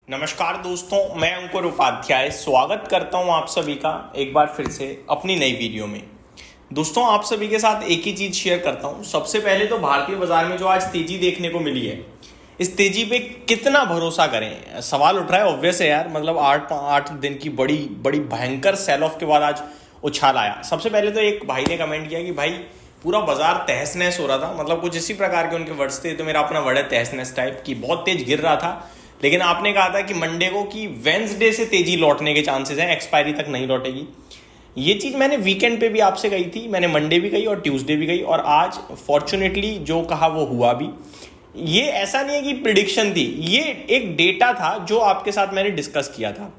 नमस्कार दोस्तों, मैं अंकुर उपाध्याय स्वागत करता हूं आप सभी का एक बार फिर से अपनी नई वीडियो में। दोस्तों, आप सभी के साथ एक ही चीज शेयर करता हूं। सबसे पहले तो भारतीय बाजार में जो आज तेजी देखने को मिली है, इस तेजी पे कितना भरोसा करें, सवाल उठ रहा है। ऑब्वियस है यार, मतलब आठ दिन की बड़ी बड़ी भयंकर सेल ऑफ के बाद आज उछाल आया। सबसे पहले तो एक भाई ने कमेंट किया कि भाई पूरा बाजार तहस नहस हो रहा था, मतलब कुछ इसी प्रकार के उनके वर्ड्स थे। तो मेरा अपना वर्ड है तहस नहस टाइप की, बहुत तेज गिर रहा था। लेकिन आपने कहा था कि मंडे को कि वेंसडे से तेजी लौटने के चांसेस हैं, एक्सपायरी तक नहीं लौटेगी। ये चीज मैंने वीकेंड पे भी आपसे कही थी, मैंने मंडे भी कही और ट्यूसडे भी कही, और आज फॉर्चुनेटली जो कहा वो हुआ भी। ये ऐसा नहीं है कि प्रिडिक्शन थी, ये एक डेटा था जो आपके साथ मैंने डिस्कस किया था,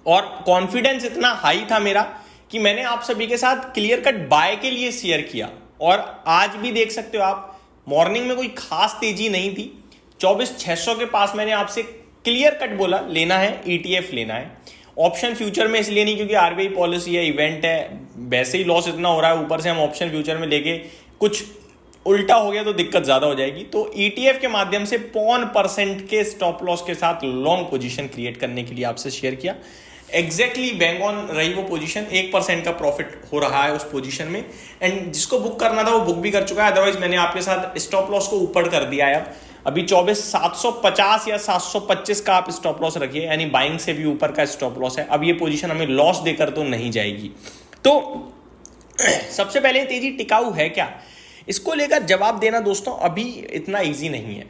और कॉन्फिडेंस इतना हाई था मेरा कि मैंने आप सभी के साथ क्लियर कट बाय के लिए शेयर किया। और आज भी देख सकते हो आप, मॉर्निंग में कोई खास तेजी नहीं थी। 24,600 के पास मैंने आपसे क्लियर कट बोला लेना है, ईटीएफ लेना है। ऑप्शन फ्यूचर में इसलिए नहीं क्योंकि आरबीआई पॉलिसी है, इवेंट है, वैसे ही लॉस इतना हो रहा है, ऊपर से हम ऑप्शन फ्यूचर में लेके कुछ उल्टा हो गया तो दिक्कत ज्यादा हो जाएगी। तो ईटीएफ के माध्यम से 0.1% के स्टॉप लॉस के साथ लॉन्ग पोजीशन क्रिएट करने के लिए आपसे शेयर किया। एग्जैक्टली बैंग ऑन रही वो पोजीशन, 1% का प्रॉफिट हो रहा है उस पोजीशन में। एंड जिसको बुक करना था वो बुक भी कर चुका है, अदरवाइज मैंने आपके साथ स्टॉप लॉस को ऊपर कर दिया है। अब अभी 24,750 या 725 का आप स्टॉप लॉस रखिए, यानी बाइंग से भी ऊपर का स्टॉप लॉस है। अब ये पोजीशन हमें लॉस देकर तो नहीं जाएगी। तो सबसे पहले तेजी टिकाऊ है क्या, इसको लेकर जवाब देना दोस्तों अभी इतना इजी नहीं है।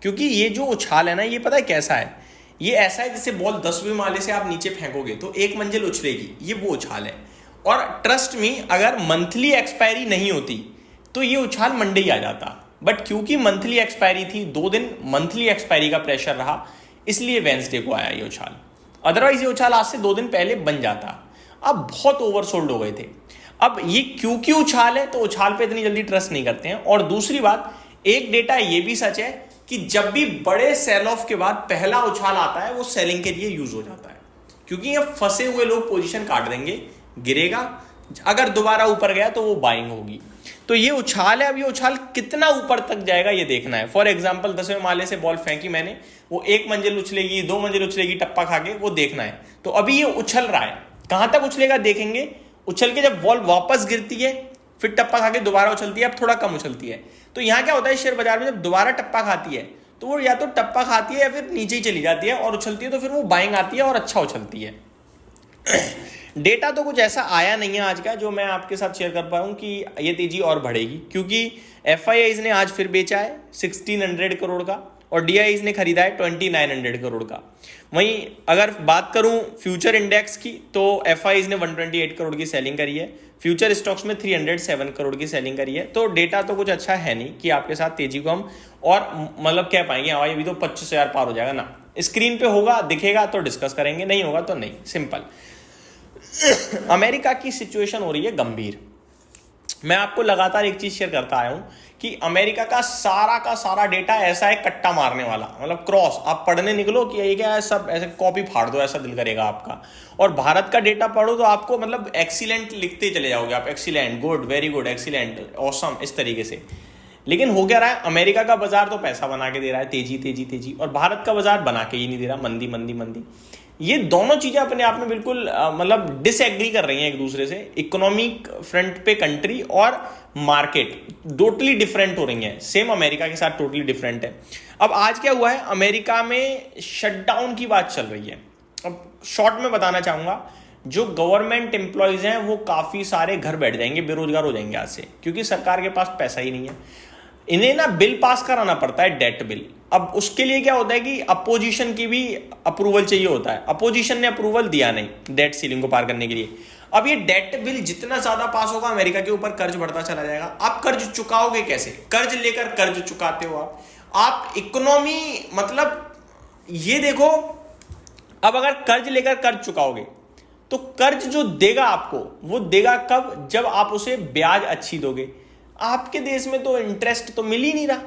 क्योंकि ये जो उछाल है ना, ये पता है कैसा है, ये ऐसा है जैसे बॉल 10वें माले से आप नीचे फेंकोगे तो एक मंजिल उछलेगी, ये वो उछाल है। और ट्रस्ट मी, अगर मंथली एक्सपायरी नहीं होती तो ये उछाल मंडे ही आ जाता। बट क्योंकि मंथली एक्सपायरी थी, 2 दिन मंथली एक्सपायरी का प्रेशर रहा, इसलिए वेंसडे को आया ये उछाल। अदरवाइज ये उछाल आज से 2 दिन पहले बन जाता। अब बहुत ओवरसोल्ड हो गए थे। अब ये क्योंकि उछाल है तो उछाल पे इतनी जल्दी ट्रस्ट नहीं करते हैं। और दूसरी बात, एक डेटा ये भी सच है कि जब भी बड़े सेल ऑफ के बाद पहला उछाल आता है वो सेलिंग के लिए यूज हो जाता है, क्योंकि ये फंसे हुए लोग पोजीशन काट देंगे, गिरेगा, अगर दोबारा ऊपर गया तो वो बाइंग होगी। तो ये उछाल है, अब ये उछाल कितना ऊपर तक जाएगा ये देखना है। फॉर एग्जांपल 10वें माले से बॉल फेंकी मैंने, वो 1 मंजिल उछलेगी, 2 मंजिल उछलेगी टप्पा खा के, वो देखना है। तो अभी ये उछल रहा है, कहां तक उछलेगा देखेंगे। उछल के जब बॉल वापस गिरती है, फिर टप्पा खा के दोबारा उछलती है, अब थोड़ा कम उछलती है। तो यहां क्या होता है शेयर बाजार में, जब दोबारा टप्पा खाती है तो वो या तो टप्पा खाती है या फिर नीचे ही चली जाती है और उछलती है, तो फिर वो बाइंग आती है और अच्छा उछलती है। डेटा तो कुछ ऐसा आया नहीं है आज का जो मैं आपके साथ शेयर कर पाऊँ कि ये तेजी और बढ़ेगी, क्योंकि एफआईआईज ने आज फिर बेचा है 1600 करोड़ का और डीआईज ने खरीदा है 2900 करोड़ का। वहीं अगर बात करूं फ्यूचर इंडेक्स की, तो एफआईआईज ने 128 करोड़ की सेलिंग करी है, फ्यूचर स्टॉक्स में 307 करोड़ की सेलिंग करी है। तो डेटा तो कुछ अच्छा है नहीं कि आपके साथ तेजी को हम और मतलब कह पाएंगे हाँ अभी तो 25,000 पार हो जाएगा ना। स्क्रीन पे होगा, दिखेगा तो डिस्कस करेंगे, नहीं होगा तो नहीं, सिंपल। अमेरिका की सिचुएशन हो रही है गंभीर। मैं आपको लगातार एक चीज शेयर करता आया हूं कि अमेरिका का सारा डेटा ऐसा है कट्टा मारने वाला, मतलब क्रॉस। आप पढ़ने निकलो कि ये क्या है, सब ऐसे कॉपी फाड़ दो, ऐसा दिल करेगा आपका। और भारत का डेटा पढ़ो तो आपको मतलब एक्सीलेंट लिखते चले जाओगे आप, excellent, good, very good, excellent, awesome, इस तरीके से। लेकिन हो क्या रहा है, अमेरिका का बाजार तो पैसा बना के दे रहा है, तेजी तेजी तेजी, और भारत का बाजार बना के ही नहीं दे रहा, मंदी मंदी मंदी। ये दोनों चीजें अपने आप में बिल्कुल मतलब डिसएग्री कर रही हैं एक दूसरे से। इकोनॉमिक फ्रंट पे कंट्री और मार्केट टोटली डिफरेंट हो रही हैं, सेम अमेरिका के साथ टोटली डिफरेंट है। अब आज क्या हुआ है, अमेरिका में शटडाउन की बात चल रही है। अब शॉर्ट में बताना चाहूंगा, जो गवर्नमेंट एम्प्लॉयज हैं वो काफी सारे घर बैठ जाएंगे, बेरोजगार हो जाएंगे आज से, क्योंकि सरकार के पास पैसा ही नहीं है। इन्हें ना बिल पास कराना पड़ता है, डेट बिल। अब उसके लिए क्या होता है कि अपोजिशन की भी अप्रूवल चाहिए होता है, अपोजिशन ने अप्रूवल दिया नहीं डेट सीलिंग को पार करने के लिए। अब ये डेट बिल जितना ज्यादा पास होगा, अमेरिका के ऊपर कर्ज बढ़ता चला जाएगा। आप कर्ज चुकाओगे कैसे, कर्ज लेकर कर्ज चुकाते हो आप इकोनॉमी, मतलब ये देखो, अब अगर कर्ज लेकर कर्ज चुकाओगे तो कर्ज जो देगा आपको वो देगा कब, जब आप उसे ब्याज अच्छी दोगे। आपके देश में तो इंटरेस्ट तो मिल ही नहीं रहा,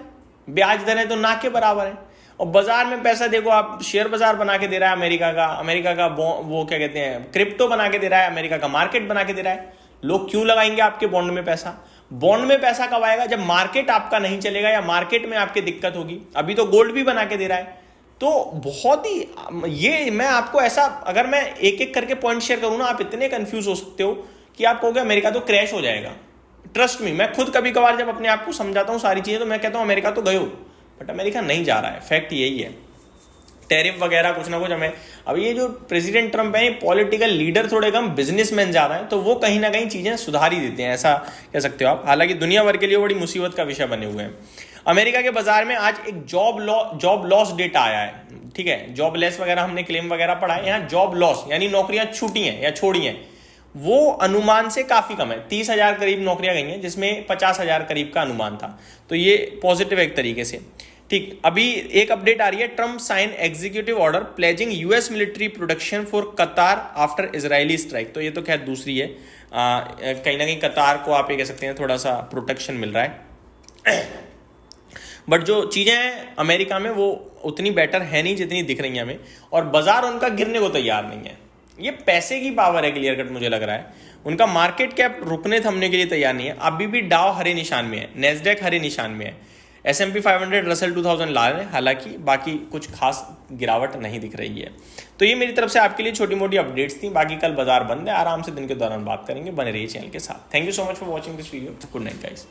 ब्याज दरें तो ना के बराबर है। और बाजार में पैसा देखो आप, शेयर बाजार बना के दे रहा है अमेरिका का वो क्या कहते हैं, क्रिप्टो बना के दे रहा है, अमेरिका का मार्केट बना के दे रहा है। लोग क्यों लगाएंगे आपके बॉन्ड में पैसा। बॉन्ड में पैसा कब आएगा, जब मार्केट आपका नहीं चलेगा या मार्केट में आपकी दिक्कत होगी। अभी तो गोल्ड भी बना के दे रहा है, तो बहुत ही ये मैं आपको ऐसा, अगर मैं एक एक करके पॉइंट शेयर करूँ ना, आप इतने कंफ्यूज हो सकते हो कि आप कहोगे अमेरिका तो क्रैश हो जाएगा। ट्रस्ट मी, मैं खुद कभी कभार जब अपने आप को समझाता हूँ सारी चीज़ें तो मैं कहता हूँ अमेरिका तो गयो, बट अमेरिका नहीं जा रहा है। फैक्ट यही है। टैरिफ वगैरह कुछ ना कुछ हमें, अब ये जो प्रेसिडेंट ट्रम्प है, पॉलिटिकल लीडर थोड़े कम बिजनेसमैन ज़्यादा हैं, तो वो कहीं ना कहीं चीज़ें सुधार ही देते हैं, ऐसा कह सकते हो आप। हालांकि दुनिया भर के लिए बड़ी मुसीबत का विषय बने हुए हैं। अमेरिका के बाजार में आज एक जॉब लॉस डेटा आया है, ठीक है। जॉब लेस वगैरह हमने क्लेम वगैरह पढ़ा है, यहाँ जॉब लॉस यानी नौकरियां छूटी हैं या छोड़ी हैं, वो अनुमान से काफी कम है। 30,000 करीब नौकरियां गई हैं, जिसमें 50,000 करीब का अनुमान था। तो ये पॉजिटिव एक तरीके से, ठीक। अभी एक अपडेट आ रही है, Trump sign executive order pledging US military production for Qatar after Israeli strike. तो ये तो खैर दूसरी है, कहीं ना कहीं कतार को आप ये कह सकते हैं थोड़ा सा प्रोटेक्शन मिल रहा है। बट जो चीज़ें हैं अमेरिका में वो उतनी बेटर है नहीं जितनी दिख रही हैं हमें, और बाजार उनका गिरने को तैयार नहीं है। ये पैसे की पावर है, क्लियर कट मुझे लग रहा है। उनका मार्केट कैप रुकने थमने के लिए तैयार नहीं है। अभी भी डाउ हरे निशान में है, नेस्डेक हरे निशान में है, S&P 500 रसल 2000 ला रहे हैं, हालांकि बाकी कुछ खास गिरावट नहीं दिख रही है। तो ये मेरी तरफ से आपके लिए छोटी मोटी अपडेट्स थी। बाकी कल बाजार बंद है, आराम से दिन के दौरान बात करेंगे। बने रहिए चैनल के साथ। Thank you so much for watching this video. Good night guys.